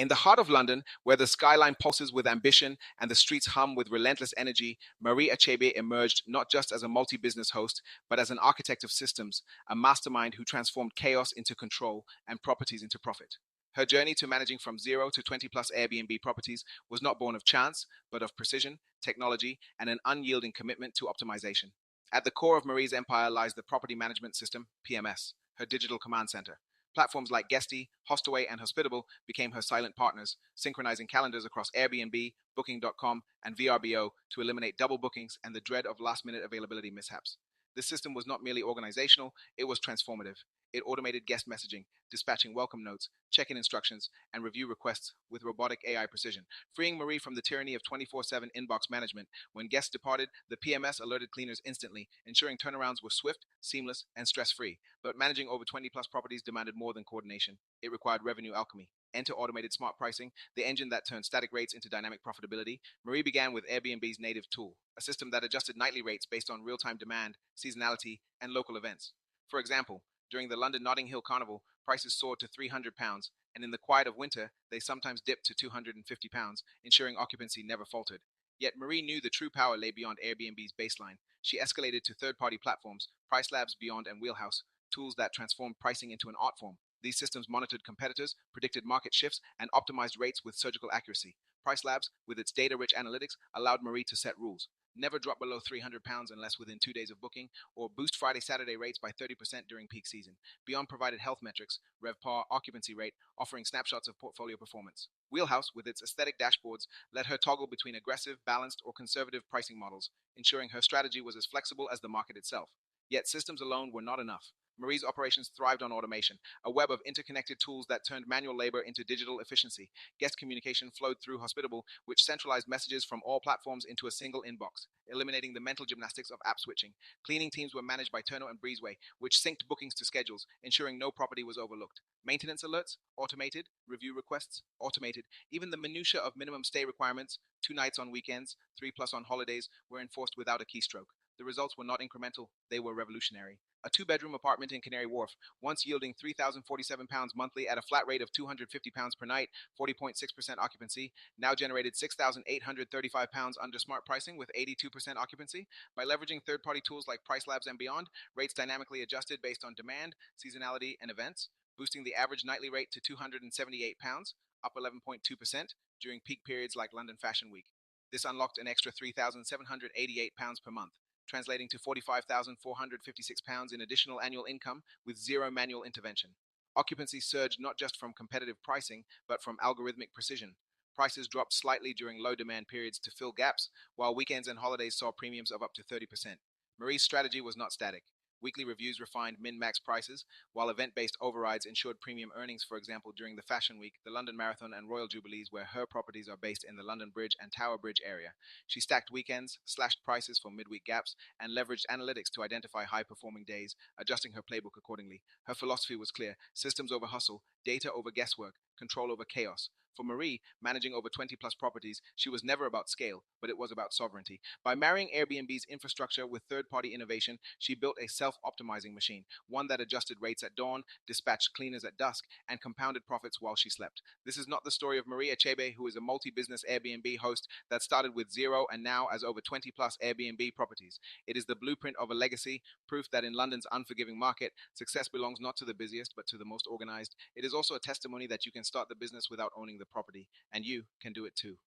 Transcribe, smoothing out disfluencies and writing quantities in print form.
In the heart of London, where the skyline pulses with ambition and the streets hum with relentless energy, Marie Achebe emerged not just as a multi-business host, but as an architect of systems, a mastermind who transformed chaos into control and properties into profit. Her journey to managing from 0 to 20 plus Airbnb properties was not born of chance, but of precision, technology, and an unyielding commitment to optimization. At the core of Marie's empire lies the property management system, PMS, her digital command center. Platforms like Guesty, Hostaway, and Hospitable became her silent partners, synchronizing calendars across Airbnb, Booking.com, and VRBO to eliminate double bookings and the dread of last-minute availability mishaps. This system was not merely organizational, it was transformative. It automated guest messaging, dispatching welcome notes, check-in instructions, and review requests with robotic AI precision, freeing Marie from the tyranny of 24/7 inbox management. When guests departed, the PMS alerted cleaners instantly, ensuring turnarounds were swift, seamless, and stress-free. But managing over 20-plus properties demanded more than coordination. It required revenue alchemy. Enter automated smart pricing, the engine that turned static rates into dynamic profitability. Marie began with Airbnb's native tool, a system that adjusted nightly rates based on real-time demand, seasonality, and local events. For example, during the London Notting Hill Carnival, prices soared to £300, and in the quiet of winter, they sometimes dipped to £250, ensuring occupancy never faltered. Yet Marie knew the true power lay beyond Airbnb's baseline. She escalated to third-party platforms, Price Labs, Beyond, and Wheelhouse, tools that transformed pricing into an art form. These systems monitored competitors, predicted market shifts, and optimized rates with surgical accuracy. Price Labs, with its data-rich analytics, allowed Marie to set rules. Never drop below £300 unless within 2 days of booking, or boost Friday-Saturday rates by 30% during peak season. Beyond provided health metrics, RevPAR, occupancy rate, offering snapshots of portfolio performance. Wheelhouse, with its aesthetic dashboards, let her toggle between aggressive, balanced, or conservative pricing models, ensuring her strategy was as flexible as the market itself. Yet systems alone were not enough. Marie's operations thrived on automation, a web of interconnected tools that turned manual labor into digital efficiency. Guest communication flowed through Hospitable, which centralized messages from all platforms into a single inbox, eliminating the mental gymnastics of app switching. Cleaning teams were managed by Turno and Breezeway, which synced bookings to schedules, ensuring no property was overlooked. Maintenance alerts, automated. Review requests, automated. Even the minutiae of minimum stay requirements, 2 nights on weekends, 3+ on holidays, were enforced without a keystroke. The results were not incremental, they were revolutionary. A 2-bedroom apartment in Canary Wharf, once yielding £3,047 monthly at a flat rate of £250 per night, 40.6% occupancy, now generated £6,835 under smart pricing with 82% occupancy. By leveraging third-party tools like Price Labs and Beyond, rates dynamically adjusted based on demand, seasonality, and events, boosting the average nightly rate to £278, up 11.2% during peak periods like London Fashion Week. This unlocked an extra £3,788 per month, translating to £45,456 in additional annual income with zero manual intervention. Occupancy surged not just from competitive pricing, but from algorithmic precision. Prices dropped slightly during low demand periods to fill gaps, while weekends and holidays saw premiums of up to 30%. Marie's strategy was not static. Weekly reviews refined min-max prices, while event-based overrides ensured premium earnings, for example, during the Fashion Week, the London Marathon, and Royal Jubilees, where her properties are based in the London Bridge and Tower Bridge area. She stacked weekends, slashed prices for midweek gaps, and leveraged analytics to identify high-performing days, adjusting her playbook accordingly. Her philosophy was clear: systems over hustle, data over guesswork, control over chaos. For Marie, managing over 20-plus properties, she was never about scale, but it was about sovereignty. By marrying Airbnb's infrastructure with third-party innovation, she built a self-optimizing machine, one that adjusted rates at dawn, dispatched cleaners at dusk, and compounded profits while she slept. This is not the story of Marie Achebe, who is a multi-business Airbnb host that started with 0 and now has over 20-plus Airbnb properties. It is the blueprint of a legacy, proof that in London's unforgiving market, success belongs not to the busiest, but to the most organized. It is also a testimony that you can start the business without owning the property, and you can do it too.